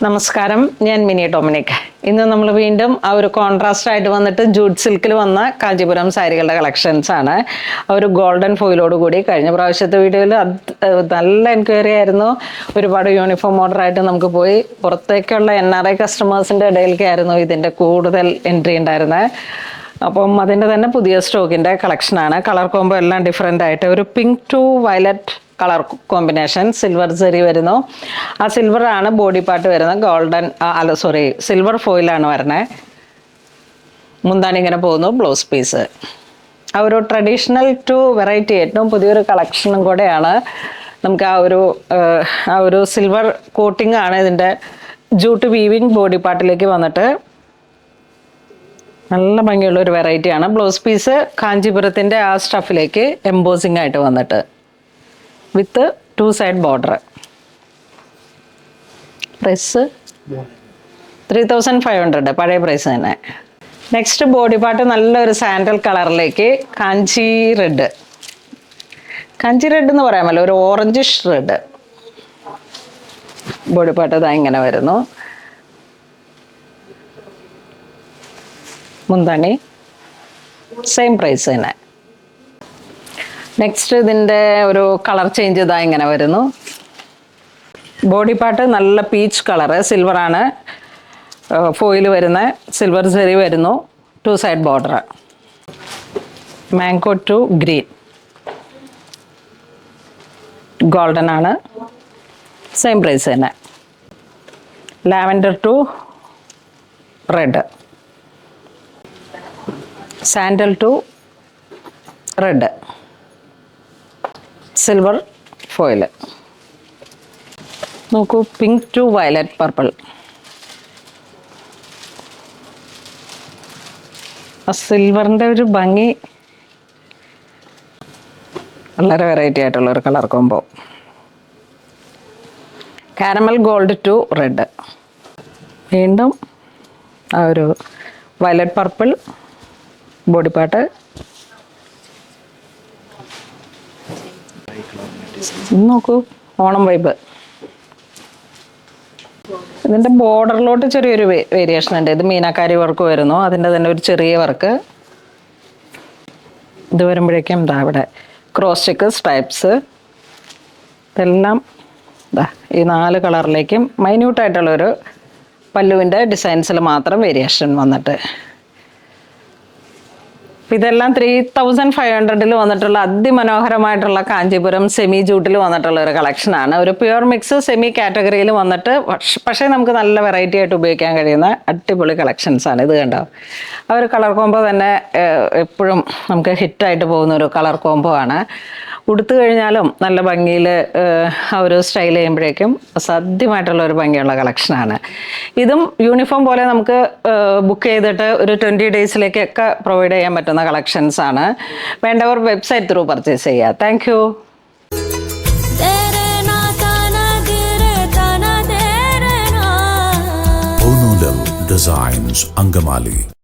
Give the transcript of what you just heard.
നമസ്കാരം, ഞാൻ mini Dominic. ഇന്ന് നമ്മൾ വീണ്ടും ആ ഒരു കോൺട്രാസ്റ്റ് ആയിട്ട് വന്നിട്ട് ജൂട്ട് സിൽക്കിൽ വന്ന കാഞ്ചീപുരം സാരികളുടെ കളക്ഷൻസ് ആണ്. ആ ഒരു ഗോൾഡൻ ഫോയിലോട് കൂടി കഴിഞ്ഞ പ്രാവശ്യത്തെ വീഡിയോയിൽ നല്ല എൻക്വയറി ആയിരുന്നു. ഒരുപാട് യൂണിഫോം ഓർഡർ ആയിട്ട് നമുക്ക് പോയി. പുറത്തേക്കുള്ള NRI കസ്റ്റമേഴ്സിൻ്റെ ഇടയിലേക്കായിരുന്നു ഇതിൻ്റെ കൂടുതൽ എൻട്രി ഉണ്ടായിരുന്നത്. അപ്പം അതിൻ്റെ തന്നെ പുതിയ സ്റ്റോക്കിൻ്റെ കളക്ഷനാണ്. കളർ കോംബോ എല്ലാം ഡിഫറെൻ്റ് ആയിട്ട് ഒരു pink to violet colour combination, silver സെറി വരുന്നു. ആ സിൽവർ ആണ് ബോഡി പാർട്ട് വരുന്നത്. ഗോൾഡൻ സിൽവർ ഫോയിലാണ് വരുന്നത്. മുന്താണി ഇങ്ങനെ പോകുന്നു. ബ്ലൗസ് പീസ് ആ ഒരു ട്രഡീഷണൽ ടു വെറൈറ്റി, ഏറ്റവും പുതിയൊരു കളക്ഷനും കൂടെയാണ്. നമുക്ക് ആ ഒരു സിൽവർ കോട്ടിംഗ് ആണ് ഇതിൻ്റെ ജൂട്ട് വീവിങ് ബോഡി പാർട്ടിലേക്ക് വന്നിട്ട് നല്ല ഭംഗിയുള്ള ഒരു വെറൈറ്റിയാണ്. ബ്ലൗസ് പീസ് കാഞ്ചീപുരത്തിൻ്റെ ആ സ്റ്റഫിലേക്ക് എംബോസിങ് ആയിട്ട് വന്നിട്ട് വിത്ത് 2 സൈഡ് ബോർഡർ. പ്രൈസ് 3500, പഴയ പ്രൈസ് തന്നെ. നെക്സ്റ്റ് ബോഡി പാർട്ട് നല്ലൊരു സാൻഡൽ കളറിലേക്ക് കാഞ്ചി റെഡ് എന്ന് പറയാമല്ലോ, ഒരു ഓറഞ്ചിഷ് റെഡ് ബോഡി പാർട്ട് ഇതാ ഇങ്ങനെ വരുന്നു. മുന്താണി സെയിം പ്രൈസ് തന്നെ. നെക്സ്റ്റ് ഇതിൻ്റെ ഒരു കളർ ചേഞ്ച് ഇതാ ഇങ്ങനെ വരുന്നു. ബോഡി പാർട്ട് നല്ല പീച്ച് കളറ്, സിൽവറാണ് ഫോയിൽ വരുന്ന, സിൽവർ സെറി വരുന്നു. 2 side border. Mango to green, golden ആണ്, സെയിം പ്രൈസ് തന്നെ. Lavender to red, sandal to red, silver foil. നോക്കൂ, പിങ്ക് ടു വയലറ്റ് പർപ്പിൾ. ആ സിൽവറിൻ്റെ ഒരു ഭംഗി, വളരെ വെറൈറ്റി ആയിട്ടുള്ള ഒരു colour combo. Caramel gold to red, വീണ്ടും ആ ഒരു വയലറ്റ് പർപ്പിൾ ബോഡി പാർട്ട്. നോക്കൂ, ഓണം വൈബ്. ഇതിൻ്റെ ബോർഡറിലോട്ട് ചെറിയൊരു വേരിയേഷൻ ഉണ്ട്. ഇത് മീനാക്കാരി വർക്ക് വരുന്നു, അതിൻ്റെ തന്നെ ഒരു ചെറിയ വർക്ക്. ഇത് വരുമ്പോഴേക്കും ഇതാ ഇവിടെ ക്രോസ് ചെക്ക് സ്ട്രൈപ്സ്. ഇതെല്ലാം ഈ 4 കളറിലേക്കും മൈന്യൂട്ടായിട്ടുള്ളൊരു പല്ലുവിൻ്റെ ഡിസൈൻസിൽ മാത്രം വേരിയേഷൻ വന്നിട്ട്. ഇതെല്ലാം 3500 വന്നിട്ടുള്ള അതിമനോഹരമായിട്ടുള്ള കാഞ്ചീപുരം സെമി ജൂട്ടിൽ വന്നിട്ടുള്ള ഒരു കളക്ഷനാണ്. ഒരു പ്യുവർ മിക്സ് സെമി കാറ്റഗറിയിൽ വന്നിട്ട്, പക്ഷേ നമുക്ക് നല്ല വെറൈറ്റി ആയിട്ട് ഉപയോഗിക്കാൻ കഴിയുന്ന അടിപൊളി കളക്ഷൻസാണ്. ഇത് കണ്ടോ, ആ ഒരു കളർ കോംബോ തന്നെ എപ്പോഴും നമുക്ക് ഹിറ്റായിട്ട് പോകുന്ന ഒരു കളർ കോംബോ ആണ്. ഉടുത്തു കഴിഞ്ഞാലും നല്ല ഭംഗിയിൽ ആ ഒരു സ്റ്റൈൽ ചെയ്യുമ്പോഴേക്കും അസാധ്യമായിട്ടുള്ള ഒരു ഭംഗിയുള്ള കളക്ഷനാണ്. ഇതും യൂണിഫോം പോലെ നമുക്ക് ബുക്ക് ചെയ്തിട്ട് ഒരു 20 ഡേയ്സിലേക്കൊക്കെ പ്രൊവൈഡ് ചെയ്യാൻ പറ്റുന്ന കളക്ഷൻസ് ആണ്. വേണ്ടവർ വെബ്സൈറ്റ് ത്രൂ പർച്ചേസ് ചെയ്യുക. Thank you. ഡിസൈൻസ്, അങ്കമാലി.